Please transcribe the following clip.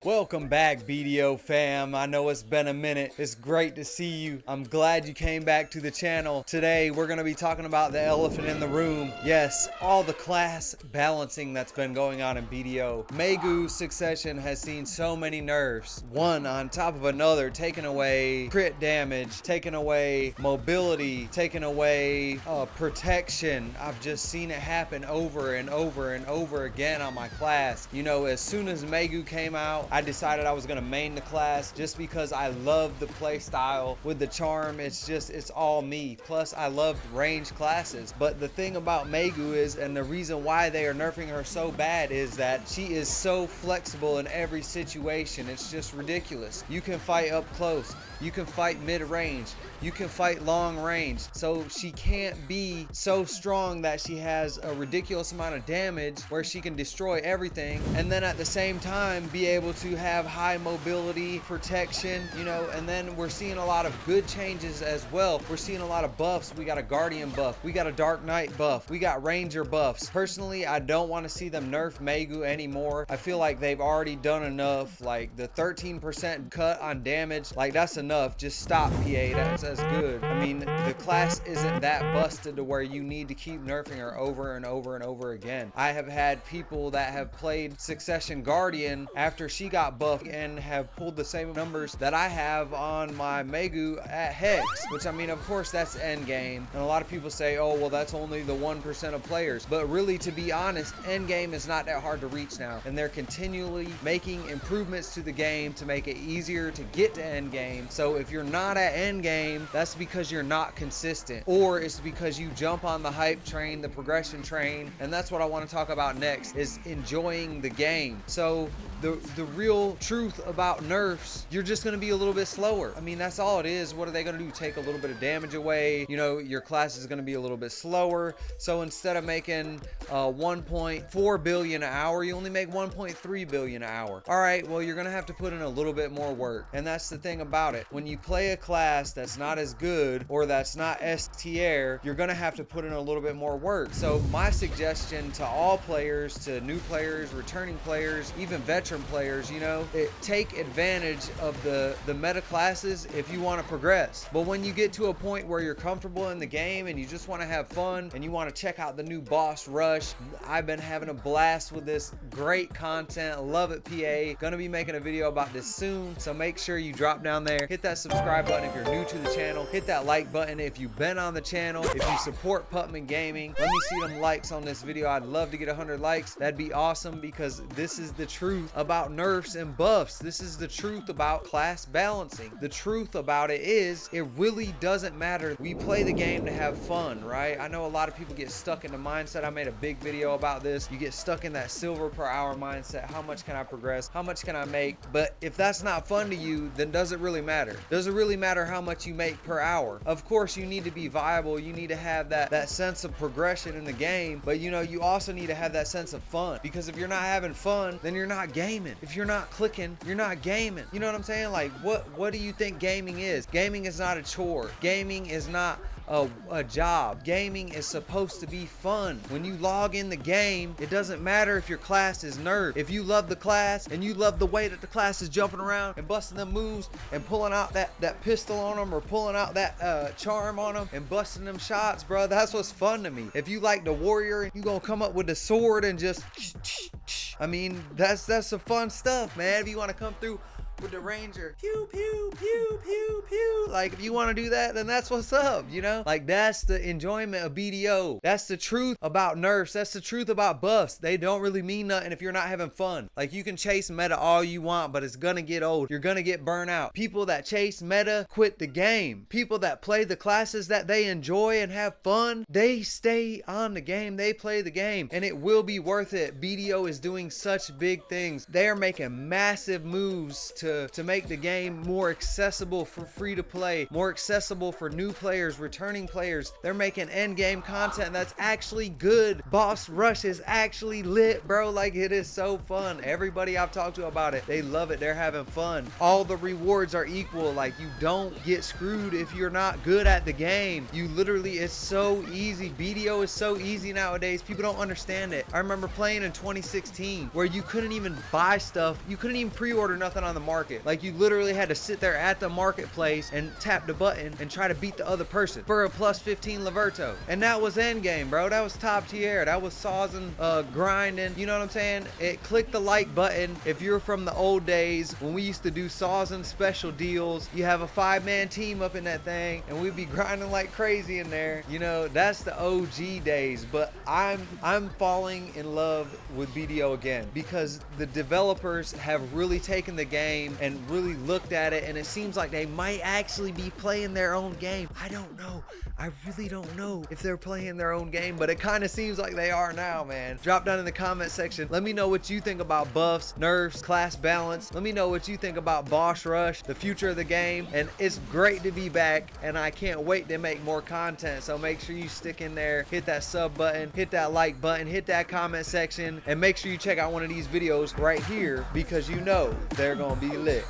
Welcome back, BDO fam. I know it's been a minute. It's great to see you. I'm glad you came back to the channel. Today, we're going to be talking about the elephant in the room. Yes, all the class balancing that's been going on in BDO. Megu Succession has seen so many nerfs, one on top of another, taking away crit damage, taking away mobility, taking away protection. I've just seen it happen over and over and over again on my class. You know, as soon as Megu came out, I decided I was gonna main the class just because I love the play style with the charm. It's all me. Plus, I loved range classes. But the thing about Megu is, and the reason why they are nerfing her so bad, is that she is so flexible in every situation. It's just ridiculous. You can fight up close. You can fight mid-range. You can fight long range. So she can't be so strong that she has a ridiculous amount of damage where she can destroy everything, and then at the same time be able to have high mobility, protection, you know. And then we're seeing a lot of good changes as well. We're seeing a lot of buffs. We got a Guardian buff. We got a Dark Knight buff. We got Ranger buffs. Personally, I don't want to see them nerf Megu anymore. I feel like they've already done enough. Like the 13% cut on damage, like that's enough. Just stop, PA. That's good. I mean, the class isn't that busted to where you need to keep nerfing her over and over and over again. I have had people that have played Succession Guardian after she got buffed and have pulled the same numbers that I have on my Megu at Hex, which, I mean, of course that's end game. And a lot of people say, oh, well, that's only the 1% of players. But really, to be honest, end game is not that hard to reach now. And they're continually making improvements to the game to make it easier to get to end game. So if you're not at end game, that's because you're not consistent, or it's because you jump on the hype train, the progression train. And that's what I want to talk about next, is enjoying the game. So the real truth about nerfs, you're just going to be a little bit slower. I mean, that's all it is. What are they going to do? Take a little bit of damage away. You know, your class is going to be a little bit slower. So instead of making 1.4 billion an hour, you only make 1.3 billion an hour. All right, well, you're going to have to put in a little bit more work. And that's the thing about it. When you play a class that's not as good, or that's not S tier, you're going to have to put in a little bit more work. So my suggestion to all players, to new players, returning players, even veteran players, you know, take advantage of the meta classes if you want to progress. But when you get to a point where you're comfortable in the game and you just want to have fun and you want to check out the new boss rush, I've been having a blast with this. Great content. Love it, PA. Gonna be making a video about this soon, so make sure you drop down there, hit that subscribe button if you're new to the channel, hit that like button if you've been on the channel. If you support Putman Gaming, let me see them likes on this video. I'd love to get 100 likes. That'd be awesome, because this is the truth about nerfs and buffs. This is the truth about class balancing. The truth about it is, it really doesn't matter. We play the game to have fun, right? I know a lot of people get stuck in the mindset. I made a big video about this. You get stuck in that silver per hour mindset. How much can I progress? How much can I make? But if that's not fun to you, then does it really matter? Does it really matter how much you make per hour? Of course, you need to be viable. You need to have that sense of progression in the game. But you know, you also need to have that sense of fun, because if you're not having fun, then you're not gaming. If you're not clicking, you're not gaming. You know what I'm saying? Like, what do you think gaming is? Gaming is not a chore. Gaming is not a job. Gaming is supposed to be fun. When you log in the game, it doesn't matter if your class is nerfed. If you love the class and you love the way that the class is jumping around and busting them moves and pulling out that pistol on them, or pulling out that charm on them and busting them shots, bro, that's what's fun to me. If you like the warrior and you gonna come up with the sword and just, I mean, that's the fun stuff, man. If you want to come through with the ranger, pew pew pew pew pew, like if you want to do that, then that's what's up, you know. Like, that's the enjoyment of BDO. That's the truth about nerfs. That's the truth about buffs. They don't really mean nothing if you're not having fun. Like, you can chase meta all you want, but it's gonna get old. You're gonna get burnt out. People that chase meta quit the game. People that play the classes that they enjoy and have fun, they stay on the game. They play the game, and it will be worth it. BDO is doing such big things. They are making massive moves to to make the game more accessible for free to play, more accessible for new players, returning players. They're making end game content that's actually good. Boss Rush is actually lit, bro. Like, it is so fun. Everybody I've talked to about it, they love it. They're having fun. All the rewards are equal. Like, you don't get screwed if you're not good at the game. You literally, it's so easy. BDO is so easy nowadays. People don't understand it. I remember playing in 2016 where you couldn't even buy stuff. You couldn't even pre-order nothing on the market. Like, you literally had to sit there at the marketplace and tap the button and try to beat the other person for a plus 15 Laverto. And that was endgame, bro. That was top tier. That was sausing, grinding. You know what I'm saying? It click the like button if you're from the old days when we used to do sausing special deals. You have a 5-man team up in that thing and we'd be grinding like crazy in there. You know, that's the OG days. But I'm falling in love with BDO again because the developers have really taken the game and really looked at it, and it seems like they might actually be playing their own game. I don't know. I really don't know if they're playing their own game, but it kind of seems like they are now, man. Drop down in the comment section. Let me know what you think about buffs, nerfs, class balance. Let me know what you think about Boss Rush, the future of the game. And it's great to be back, and I can't wait to make more content. So make sure you stick in there, hit that sub button, hit that like button, hit that comment section, and make sure you check out one of these videos right here because you know they're gonna be lit.